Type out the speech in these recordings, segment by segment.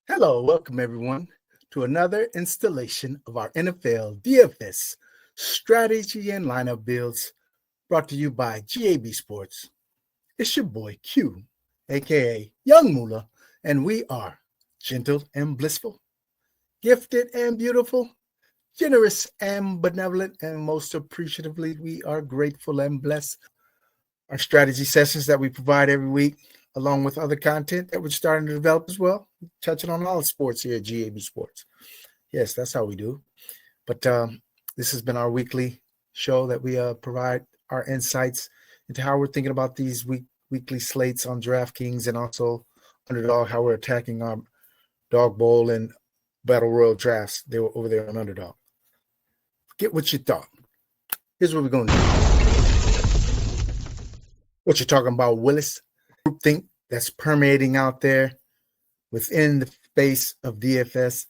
Hello, welcome everyone to another installation of our NFL DFS strategy and lineup builds brought to you by GAB Sports. It's your boy Q, aka Young Moolah, and we are gentle and blissful, gifted and beautiful, generous and benevolent, and most appreciatively, we are grateful and blessed. Our strategy sessions that we provide every week, along with other content that we're starting to develop as well, touching on all sports here at GAB Sports. Yes, that's how we do. But this has been our weekly show that we provide our insights into how we're thinking about these weekly slates on DraftKings and also Underdog, how we're attacking our Dog Bowl and Battle Royal drafts. They were over there on Underdog. Get what you thought. Here's what we're going to do. What you're talking about, Willis? Groupthink that's permeating out there within the space of DFS.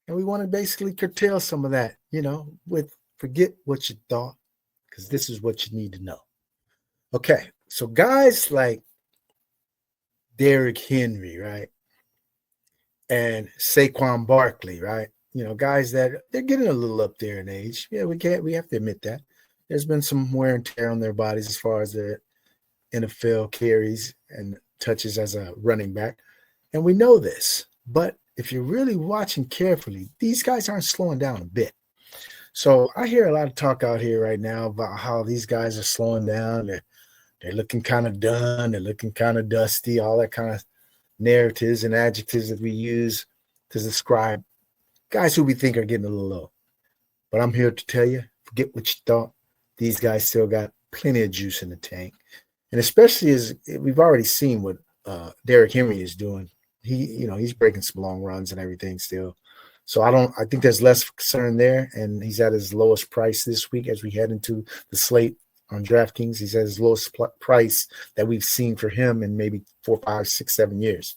And we want to basically curtail some of that, with forget what you thought, because this is what you need to know. Okay, so guys like Derrick Henry, right? And Saquon Barkley, right? Guys that they're getting a little up there in age. Yeah, we have to admit that. There's been some wear and tear on their bodies as far as their NFL carries and touches as a running back. And we know this. But if you're really watching carefully, these guys aren't slowing down a bit. So I hear a lot of talk out here right now about how these guys are slowing down. They're looking kind of done. They're looking kind of dusty, all that kind of narratives and adjectives that we use to describe guys who we think are getting a little low. But I'm here to tell you, forget what you thought. These guys still got plenty of juice in the tank. And especially as we've already seen what Derrick Henry is doing. He's breaking some long runs and everything still. So I think there's less concern there. And he's at his lowest price this week as we head into the slate on DraftKings. He's at his lowest price that we've seen for him in maybe 4, 5, 6, 7 years.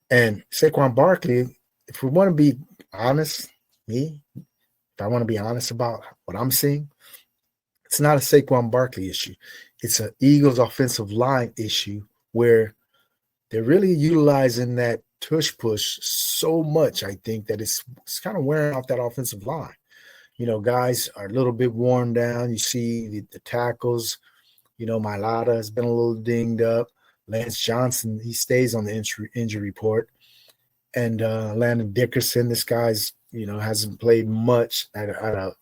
And Saquon Barkley, if we want to be honest, if I want to be honest about what I'm seeing, it's not a Saquon Barkley issue. It's an Eagles offensive line issue where they're really utilizing that tush push so much, I think, that it's kind of wearing off that offensive line. Guys are a little bit worn down. You see the tackles. Moolahh has been a little dinged up. Lance Johnson, he stays on the injury report. And Landon Dickerson, this guy's, hasn't played much at a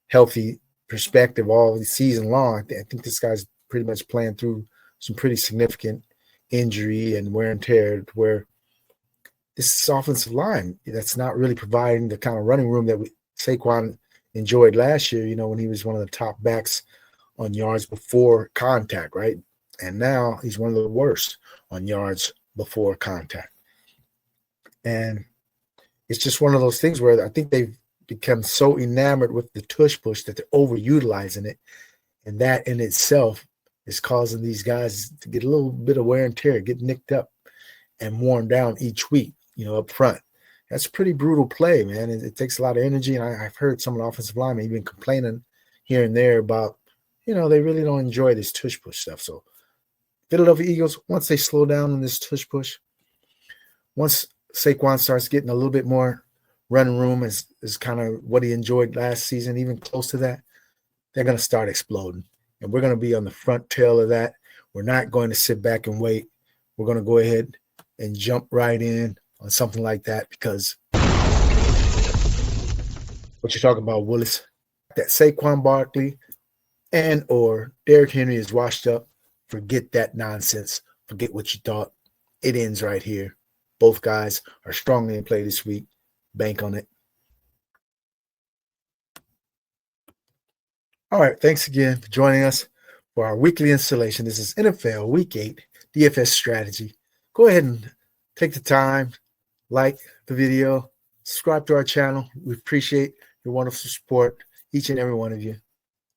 healthy perspective all season long. I think this guy's pretty much playing through some pretty significant injury and wear and tear, where this offensive line that's not really providing the kind of running room that Saquon enjoyed last year, when he was one of the top backs on yards before contact, right? And now he's one of the worst on yards before contact. And it's just one of those things where I think they've become so enamored with the tush push that they're overutilizing it. And that in itself is causing these guys to get a little bit of wear and tear, get nicked up and worn down each week, up front. That's pretty brutal play, man. It takes a lot of energy. And I've heard some of the offensive linemen even complaining here and there about, they really don't enjoy this tush push stuff. So Philadelphia Eagles, once they slow down on this tush push, once Saquon starts getting a little bit more running room is kind of what he enjoyed last season, even close to that, they're going to start exploding. And we're going to be on the front tail of that. We're not going to sit back and wait. We're going to go ahead and jump right in on something like that, because what you're talking about, Willis, that Saquon Barkley and or Derrick Henry is washed up. Forget that nonsense. Forget what you thought. It ends right here. Both guys are strongly in play this week. Bank on it. All right. Thanks again for joining us for our weekly installation. This is NFL Week 8 DFS strategy. Go ahead and take the time, like the video, subscribe to our channel. We appreciate your wonderful support, each and every one of you.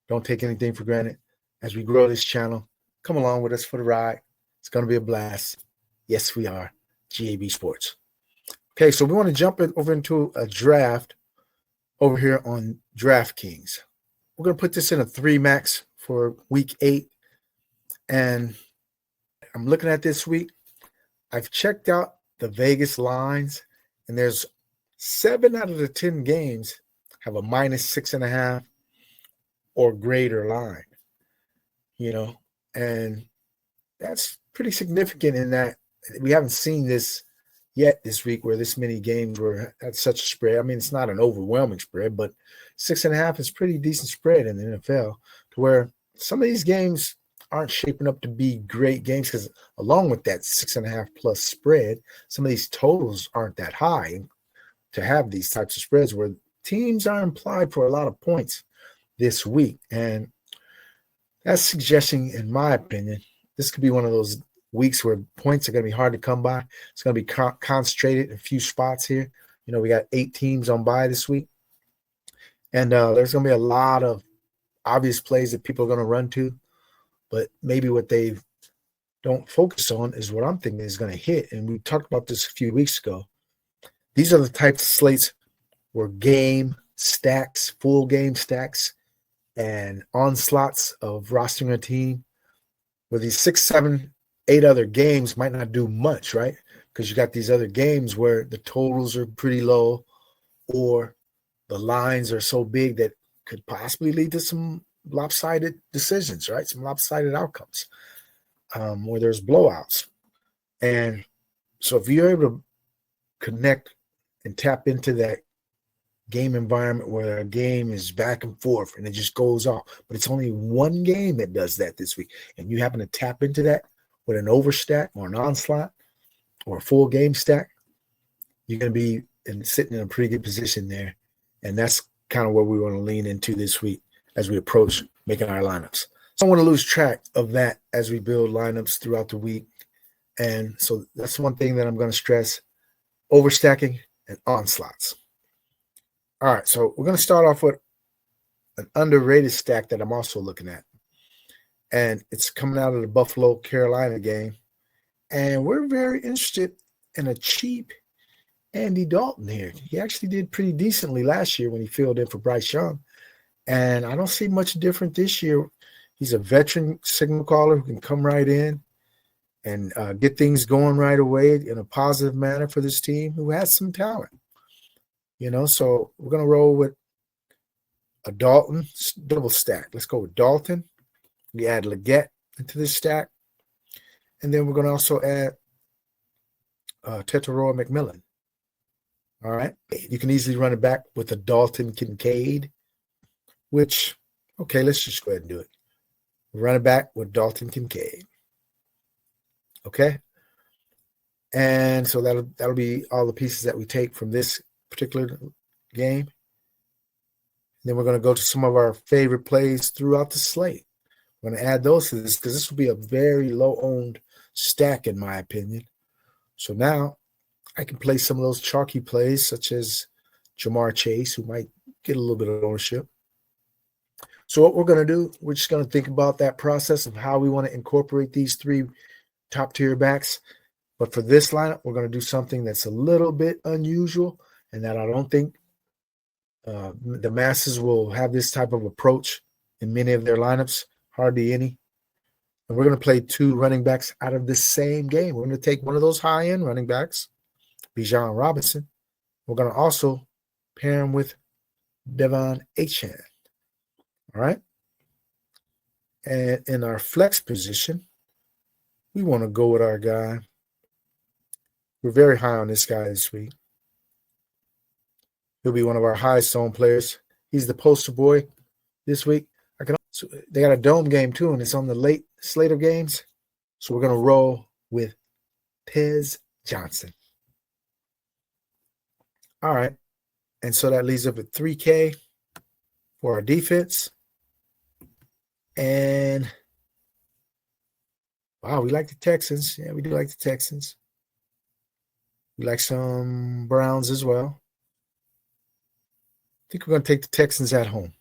Don't take anything for granted. As we grow this channel, come along with us for the ride. It's going to be a blast. Yes, we are. GAB Sports. Okay, so we want to jump over into a draft over here on DraftKings. We're going to put this in a 3 max for week 8. And I'm looking at this week. I've checked out the Vegas lines, And there's 7 out of the 10 games have a -6.5 or greater line, and that's pretty significant in that we haven't seen this yet this week where this many games were at such a spread. I mean, it's not an overwhelming spread, but 6.5 is pretty decent spread in the NFL, to where some of these games aren't shaping up to be great games, because along with that 6.5 plus spread, some of these totals aren't that high to have these types of spreads where teams are implied for a lot of points this week. And that's suggesting, in my opinion, this could be one of those weeks where points are going to be hard to come by. It's going to be concentrated in a few spots here. We got 8 teams on bye this week. And there's going to be a lot of obvious plays that people are going to run to. But maybe what they don't focus on is what I'm thinking is going to hit. And we talked about this a few weeks ago. These are the types of slates where game stacks, full game stacks, and onslaughts of rostering a team, where these 6, 7, 8 other games might not do much, right? Because you got these other games where the totals are pretty low, or the lines are so big that could possibly lead to some lopsided decisions, right? Some lopsided outcomes, where there's blowouts. And so if you're able to connect and tap into that game environment where a game is back and forth and it just goes off, but it's only one game that does that this week, and you happen to tap into that with an overstack or an onslaught or a full game stack, you're going to be sitting in a pretty good position there. And that's kind of where we want to lean into this week as we approach making our lineups. So I don't want to lose track of that as we build lineups throughout the week. And so that's one thing that I'm going to stress: overstacking and onslaughts. All right, so we're going to start off with an underrated stack that I'm also looking at. And it's coming out of the Buffalo-Carolina game. And we're very interested in a cheap Andy Dalton here. He actually did pretty decently last year when he filled in for Bryce Young. And I don't see much different this year. He's a veteran signal caller who can come right in and get things going right away in a positive manner for this team, who has some talent. So we're going to roll with a Dalton double stack. Let's go with Dalton. We add Leggett into this stack. And then we're going to also add Tetairoa McMillan. All right. You can easily run it back with a Dalton Kincaid, which, okay, let's just go ahead and do it. Run it back with Dalton Kincaid. Okay. And so that'll be all the pieces that we take from this particular game. Then we're going to go to some of our favorite plays throughout the slate. We're going to add those to this because this will be a very low-owned stack, in my opinion. So now I can play some of those chalky plays, such as Jamar Chase, who might get a little bit of ownership. So what we're going to do, we're just going to think about that process of how we want to incorporate these 3 top-tier backs. But for this lineup, we're going to do something that's a little bit unusual, and that I don't think the masses will have this type of approach in many of their lineups, hardly any. And we're going to play 2 running backs out of the same game. We're going to take one of those high-end running backs, Bijan Robinson. We're going to also pair him with Devon Achane. All right? And in our flex position, we want to go with our guy. We're very high on this guy this week. He'll be one of our highest owned players. He's the poster boy this week. They got a dome game too, and it's on the late slate of games. So we're going to roll with Tez Johnson. All right. And so that leaves us with $3K for our defense. And wow, we like the Texans. Yeah, we do like the Texans. We like some Browns as well. I think we're going to take the Texans at home.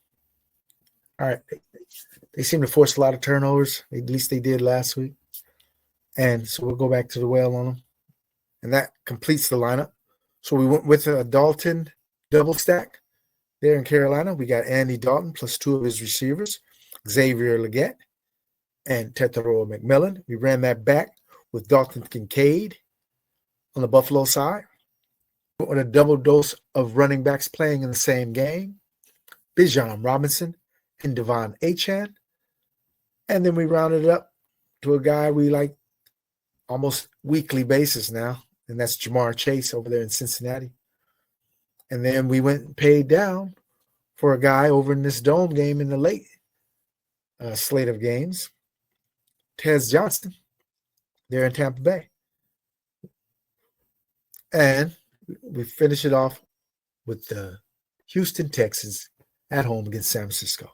All right. They seem to force a lot of turnovers. At least they did last week. And so we'll go back to the well on them. And that completes the lineup. So we went with a Dalton double stack there in Carolina. We got Andy Dalton plus 2 of his receivers, Xavier Leggett and Tetairoa McMillan. We ran that back with Dalton Kincaid on the Buffalo side. with a double dose of running backs playing in the same game, Bijan Robinson and Devon Achane. And then we rounded it up to a guy we like almost weekly basis now, and that's Jamar Chase over there in Cincinnati. And then we went and paid down for a guy over in this dome game in the late slate of games, Tez Johnson, there in Tampa Bay. And we finish it off with the Houston Texans at home against San Francisco.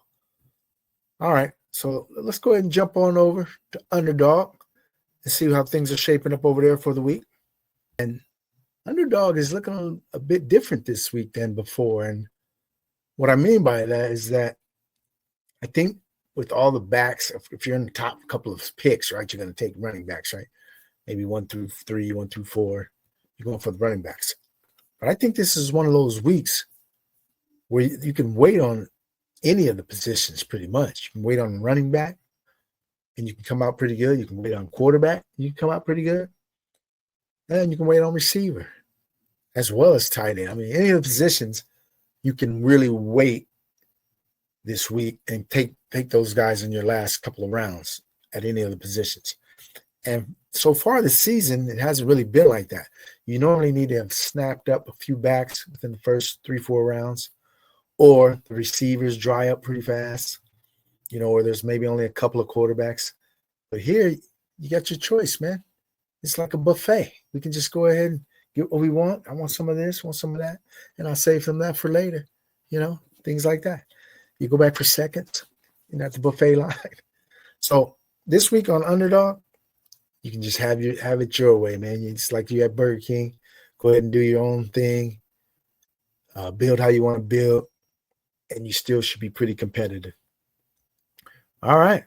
All right, so let's go ahead and jump on over to Underdog and see how things are shaping up over there for the week. And Underdog is looking a bit different this week than before. And what I mean by that is that I think with all the backs, if you're in the top couple of picks, right, you're going to take running backs, right? Maybe 1 through 3, 1 through 4. You're going for the running backs. But I think this is one of those weeks where you can wait on any of the positions pretty much. You can wait on running back, and you can come out pretty good. You can wait on quarterback, you can come out pretty good. And you can wait on receiver as well as tight end. I mean, any of the positions, you can really wait this week and take those guys in your last couple of rounds at any of the positions. And so far this season, it hasn't really been like that. You normally need to have snapped up a few backs within the first 3-4 rounds, or the receivers dry up pretty fast, or there's maybe only a couple of quarterbacks. But here, you got your choice, man. It's like a buffet. We can just go ahead and get what we want. I want some of this, want some of that, and I'll save some of that for later, things like that. You go back for seconds, at the buffet line. So this week on Underdog, you can just have it your way, man. It's like you at Burger King. Go ahead and do your own thing. Build how you want to build, and you still should be pretty competitive. All right.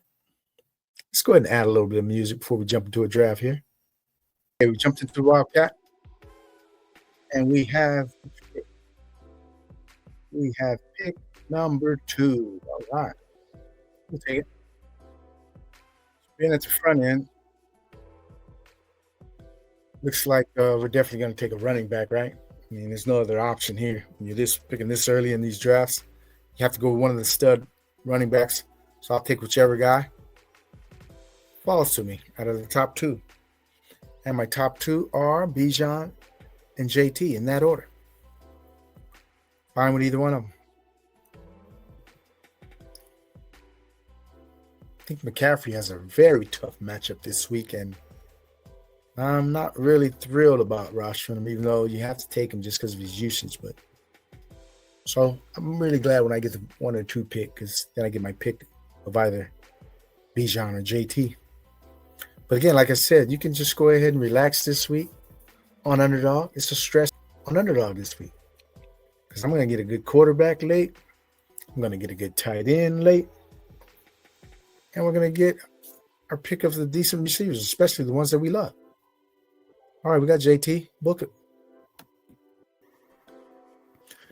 Let's go ahead and add a little bit of music before we jump into a draft here. Okay, we jumped into the Wildcat, and we have pick number 2. All right. We'll take it. Being at the front end, looks like we're definitely going to take a running back, right? I mean, there's no other option here. When you're picking this early in these drafts, you have to go with one of the stud running backs. So I'll take whichever guy falls to me out of the top 2. And my top 2 are Bijan and JT in that order. Fine with either one of them. I think McCaffrey has a very tough matchup this week, and I'm not really thrilled about rostering him, even though you have to take him just because of his usage. But so I'm really glad when I get the 1 or 2 pick, because then I get my pick of either Bijan or JT. But again, like I said, you can just go ahead and relax this week on Underdog. It's a stress on Underdog this week, because I'm going to get a good quarterback late. I'm going to get a good tight end late. And we're going to get our pick of the decent receivers, especially the ones that we love. All right, we got JT. Book it.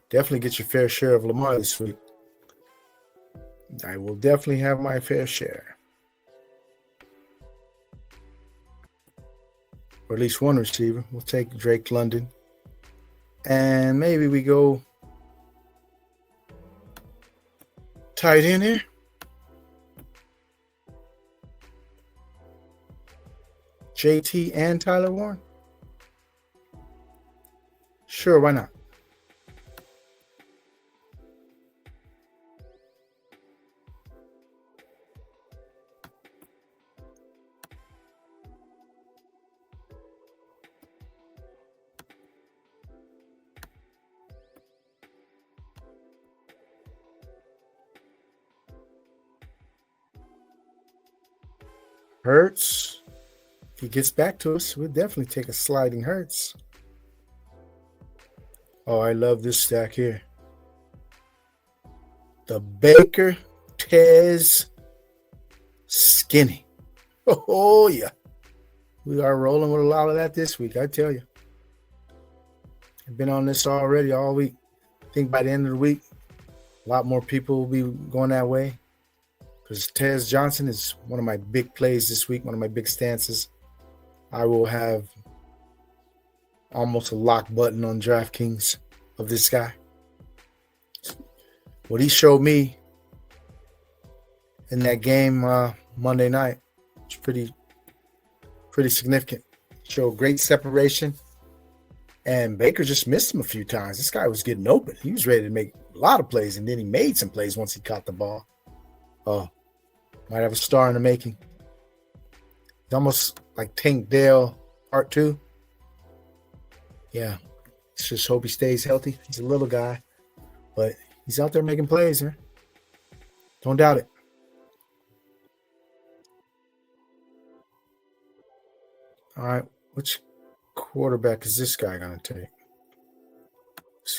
Definitely get your fair share of Lamar this week. I will definitely have my fair share. Or at least one receiver. We'll take Drake London. And maybe we go tight end here. JT and Tyler Warren? Sure, why not? Hurts. If he gets back to us, we'll definitely take a sliding Hurts. Oh, I love this stack here. The Baker Tez Skinny. Oh, yeah. We are rolling with a lot of that this week, I tell you. I've been on this already all week. I think by the end of the week, a lot more people will be going that way, because Tez Johnson is one of my big plays this week, one of my big stances. I will have almost a lock button on DraftKings of this guy. What he showed me in that game Monday night was pretty significant. Showed great separation, and Baker just missed him a few times. This guy was getting open. He was ready to make a lot of plays, and then he made some plays once he caught the ball. Oh, might have a star in the making. It's almost like Tank Dell Part 2. Yeah, let's just hope he stays healthy. He's a little guy, but he's out there making plays, man. Don't doubt it. All right, which quarterback is this guy going to take?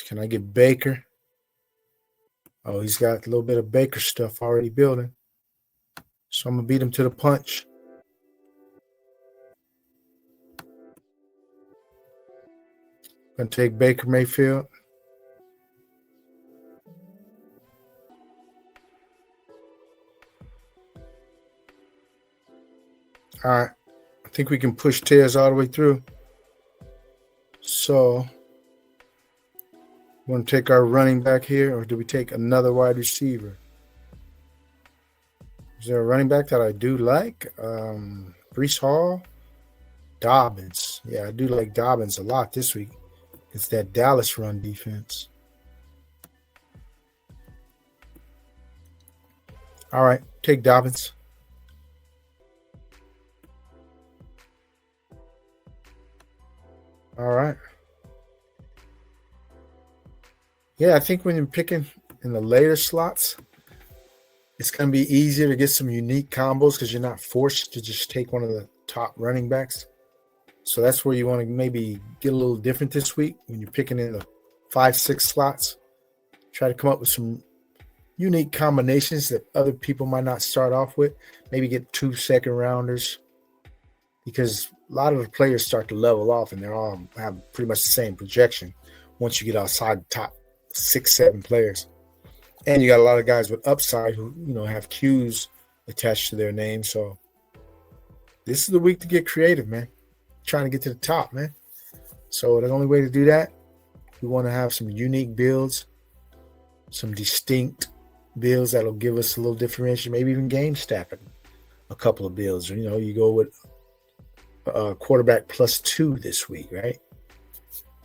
Can I get Baker? Oh, he's got a little bit of Baker stuff already building. So I'm going to beat him to the punch. Going to take Baker Mayfield. All right. I think we can push Tez all the way through. So, want to take our running back here, or do we take another wide receiver? Is there a running back that I do like? Breece Hall, Dobbins. Yeah, I do like Dobbins a lot this week. It's that Dallas run defense. All right, take Dobbins. All right. Yeah, I think when you're picking in the later slots, it's going to be easier to get some unique combos because you're not forced to just take one of the top running backs. So that's where you want to maybe get a little different this week when you're picking in the 5-6 slots. Try to come up with some unique combinations that other people might not start off with. Maybe get 2 second rounders, because a lot of the players start to level off and they're all have pretty much the same projection once you get outside the top 6-7 players. And you got a lot of guys with upside who, have Qs attached to their name. So this is the week to get creative, man. Trying to get to the top, man. So the only way to do that, we want to have some unique builds, some distinct builds that'll give us a little differentiation, maybe even game stacking a couple of builds. You go with quarterback +2 this week, right?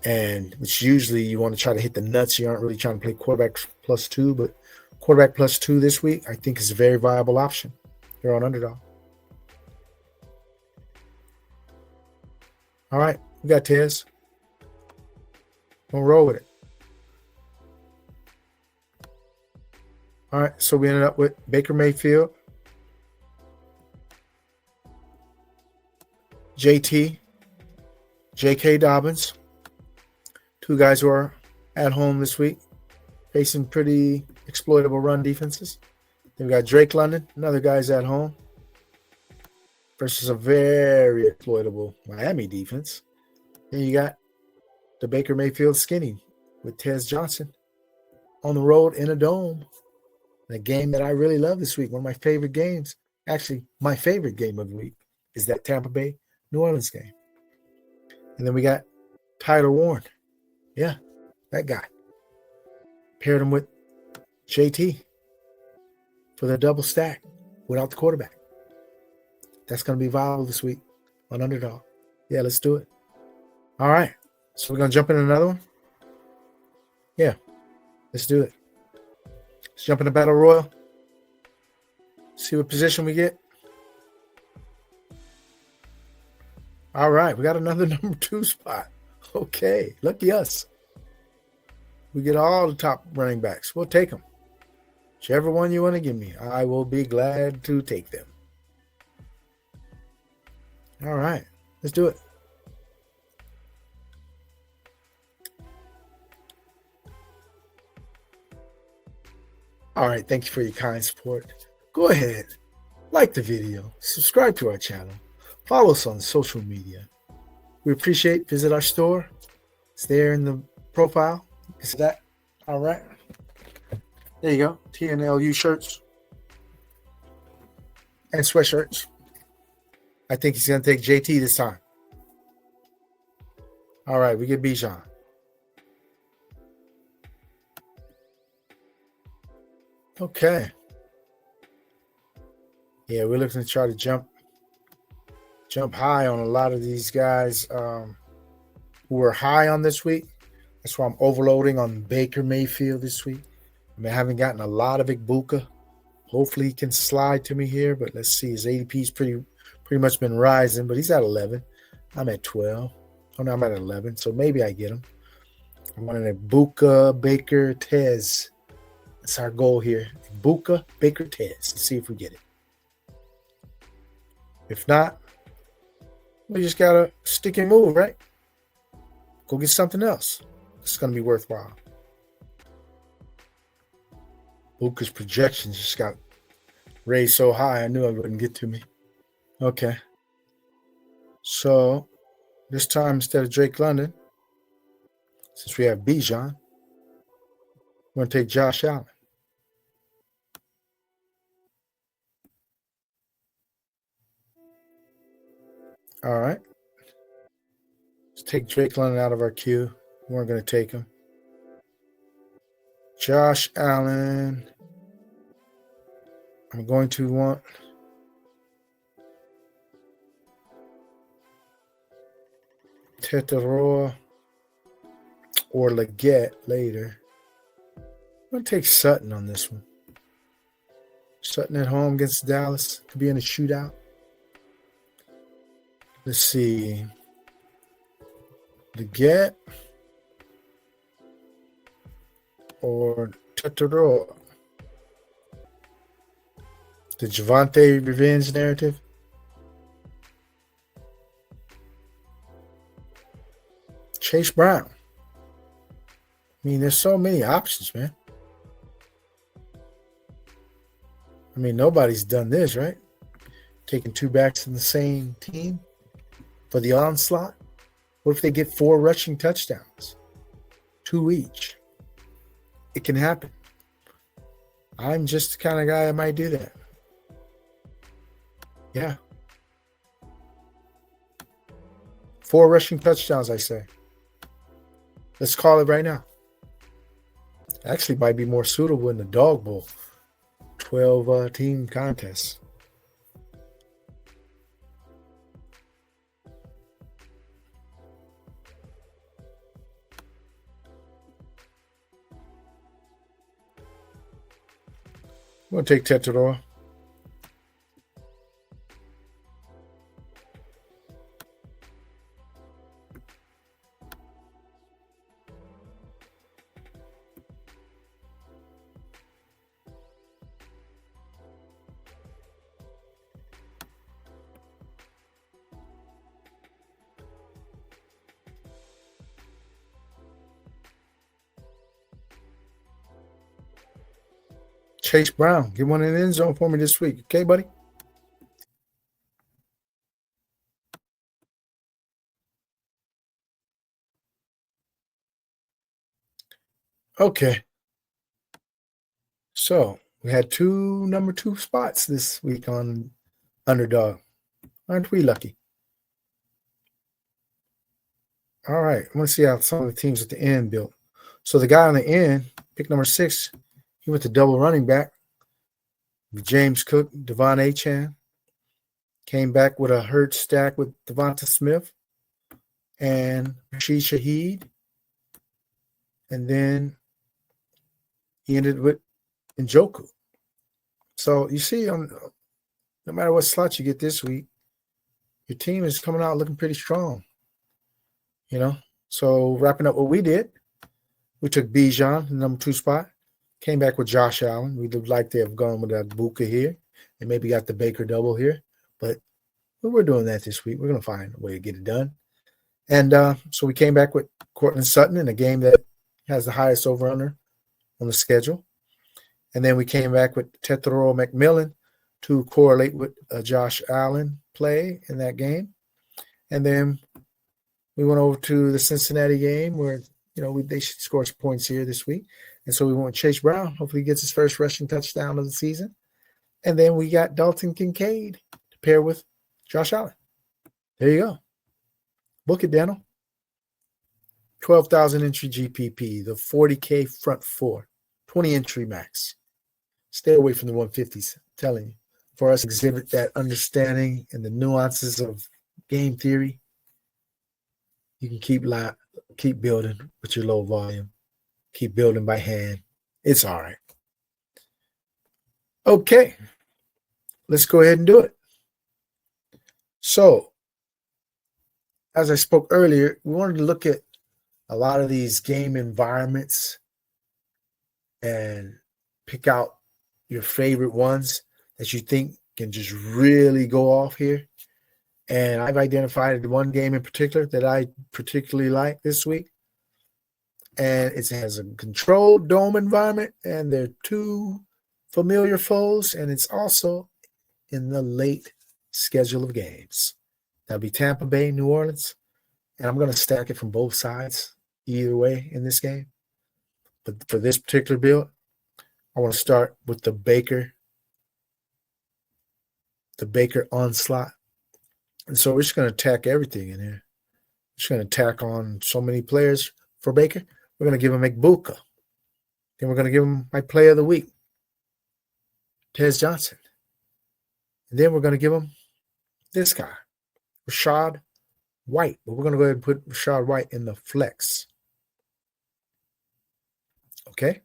And which usually you want to try to hit the nuts. You aren't really trying to play quarterback +2, but quarterback +2 this week, I think, is a very viable option here on Underdog. All right, we got Tez. Gonna roll with it. All right, so we ended up with Baker Mayfield, JT, J.K. Dobbins, 2 guys who are at home this week, facing pretty exploitable run defenses. Then we got Drake London, another guy's at home, versus a very exploitable Miami defense. Then you got the Baker Mayfield skinny with Tez Johnson on the road in a dome. The game that I really love this week, one of my favorite games, actually my favorite game of the week, is that Tampa Bay New Orleans game. And then we got Tyler Warren. Yeah, that guy. Paired him with JT for the double stack without the quarterback. That's going to be viable this week on Underdog. Yeah, let's do it. All right. So we're going to jump in another one. Yeah, let's do it. Let's jump in the Battle Royal. See what position we get. All right. We got another number 2 spot. Okay. Lucky us. We get all the top running backs. We'll take them. Whichever one you want to give me, I will be glad to take them. All right. Let's do it. All right. Thank you for your kind support. Go ahead. Like the video. Subscribe to our channel. Follow us on social media. We appreciate. Visit our store. It's there in the profile. Is that all right? There you go. TNLU shirts and sweatshirts. I think he's going to take JT this time. All right, we get Bijan. Okay. Yeah, we're looking to try to jump high on a lot of these guys who were high on this week. That's why I'm overloading on Baker Mayfield this week. I haven't gotten a lot of Igbuka. Hopefully he can slide to me here, but let's see. His ADP's pretty much been rising, but he's at 11. I'm at 12. Oh, no, I'm at 11, so maybe I get him. I'm on Igbuka, Baker, Tez. That's our goal here. Igbuka, Baker, Tez. Let's see if we get it. If not, we just got to stick and move, right? Go get something else. It's going to be worthwhile. Buka's projections just got raised so high, I knew it wouldn't get to me. Okay. So, this time instead of Drake London, since we have Bijan, we're going to take Josh Allen. All right. Let's take Drake London out of our queue. We weren't going to take him. Josh Allen. I'm going to want Tetaroa or Leggett later. I'm going to take Sutton on this one. Sutton at home against Dallas. Could be in a shootout. Let's see. Leggett or Tetaroa. The Javonte revenge narrative. Chase Brown. There's so many options, man. Nobody's done this, right? Taking two backs in the same team for the onslaught. What if they get 4 rushing touchdowns? 2 each. It can happen. I'm just the kind of guy that might do that. Yeah. 4 rushing touchdowns, I say. Let's call it right now. Actually might be more suitable in the Dawg Bowl. 12 team contest. I'm going to take Tetaroa. Chase Brown, get one in the end zone for me this week. Okay, buddy? Okay. So, we had 2 number 2 spots this week on Underdog. Aren't we lucky? All right. I want to see how some of the teams at the end built. So, the guy on the end, pick number 6, he went to double running back. James Cook, Devon Achane. Came back with a hurt stack with Devonta Smith and Rashid Shaheed. And then he ended with Njoku. So you see, no matter what slot you get this week, your team is coming out looking pretty strong. So wrapping up what we did, we took Bijan, the number 2 spot, came back with Josh Allen. We would like to have gone with that Buka here and maybe got the Baker double here. But we're doing that this week. We're going to find a way to get it done. And so we came back with Courtland Sutton in a game that has the highest over-under on the schedule. And then we came back with Tetaroa McMillan to correlate with Josh Allen play in that game. And then we went over to the Cincinnati game where, they should score some points here this week. And so we went with Chase Brown. Hopefully he gets his first rushing touchdown of the season. And then we got Dalton Kincaid to pair with Josh Allen. There you go. Book it, Daniel. 12,000 entry GPP, the 40K front four, 20 entry max. Stay away from the 150s, I'm telling you. For us to exhibit that understanding and the nuances of game theory, you can keep building with your low volume. Keep building by hand. It's all right. Okay, let's go ahead and do it. So, as I spoke earlier, we wanted to look at a lot of these game environments and pick out your favorite ones that you think can just really go off here. And I've identified one game in particular that I particularly like this week. And it has a controlled dome environment, and they're two familiar foes, and it's also in the late schedule of games. That'll be Tampa Bay, New Orleans, and I'm going to stack it from both sides either way in this game. But for this particular build, I want to start with the Baker onslaught. And so we're just going to attack everything in here. We're just going to attack on so many players for Baker. We're going to give him Ekbuka. Then we're going to give him my play of the week, Tez Johnson. And then we're going to give him this guy, Rachaad White. But we're going to go ahead and put Rachaad White in the flex. Okay?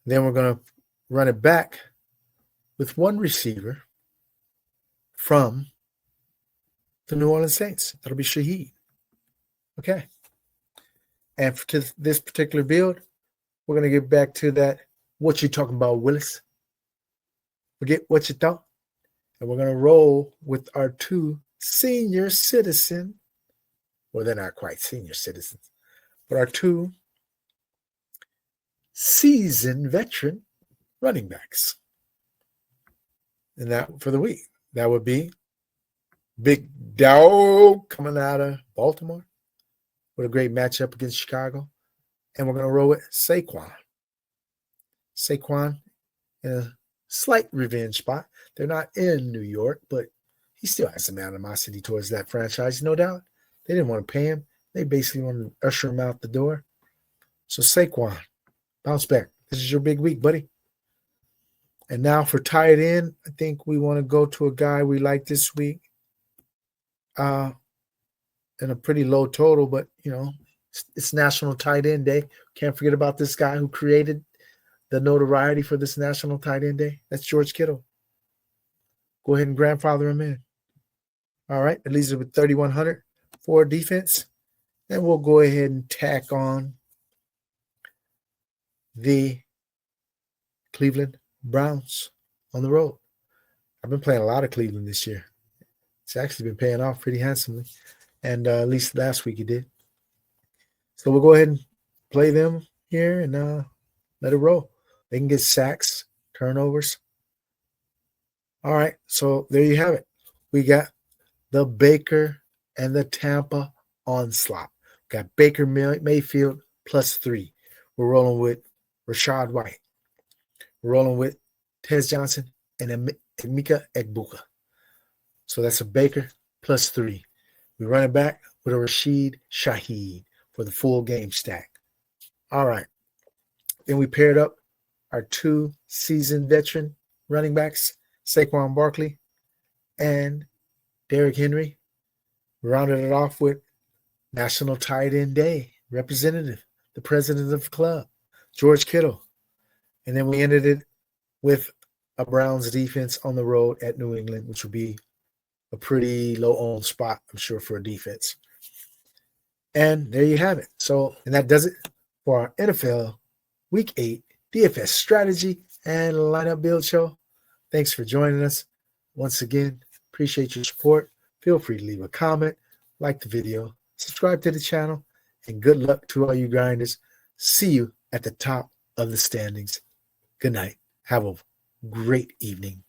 Then we're going to run it back with one receiver from the New Orleans Saints. That'll be Shaheed. Okay? And for this particular build, we're going to get back to that, what you talking about, Willis? Forget what you thought. And we're going to roll with our two senior citizen. Well, they're not quite senior citizens, but our two seasoned veteran running backs. And that for the week, that would be Big Dawg coming out of Baltimore with a great matchup against Chicago. And we're going to roll with Saquon. Saquon in a slight revenge spot. They're not in New York, but he still has some animosity towards that franchise, no doubt. They didn't want to pay him. They basically wanted to usher him out the door. So Saquon, bounce back. This is your big week, buddy. And now for tight end, I think we want to go to a guy we like this week. And a pretty low total, but, you know, it's National Tight End Day. Can't forget about this guy who created the notoriety for this National Tight End Day. That's George Kittle. Go ahead and grandfather him in. All right, that leaves it with 3,100 for defense. And we'll go ahead and tack on the Cleveland Browns on the road. I've been playing a lot of Cleveland this year. It's actually been paying off pretty handsomely. And at least last week it did. So we'll go ahead and play them here and let it roll. They can get sacks, turnovers. All right, so there you have it. We got the Baker and the Tampa onslaught. We got Baker Mayfield +3. We're rolling with Rachaad White. We're rolling with Tez Johnson and Emeka Egbuka. So that's a Baker +3. We run it back with a Rashid Shaheed for the full game stack. All right. Then we paired up our two seasoned veteran running backs, Saquon Barkley and Derrick Henry. We rounded it off with National Tight End Day representative, the president of the club, George Kittle. And then we ended it with a Browns defense on the road at New England, which would be a pretty low-owned spot, I'm sure, for a defense. And there you have it. So, and that does it for our NFL Week 8 DFS strategy and lineup build show. Thanks for joining us. Once again, appreciate your support. Feel free to leave a comment, like the video, subscribe to the channel, and good luck to all you grinders. See you at the top of the standings. Good night. Have a great evening.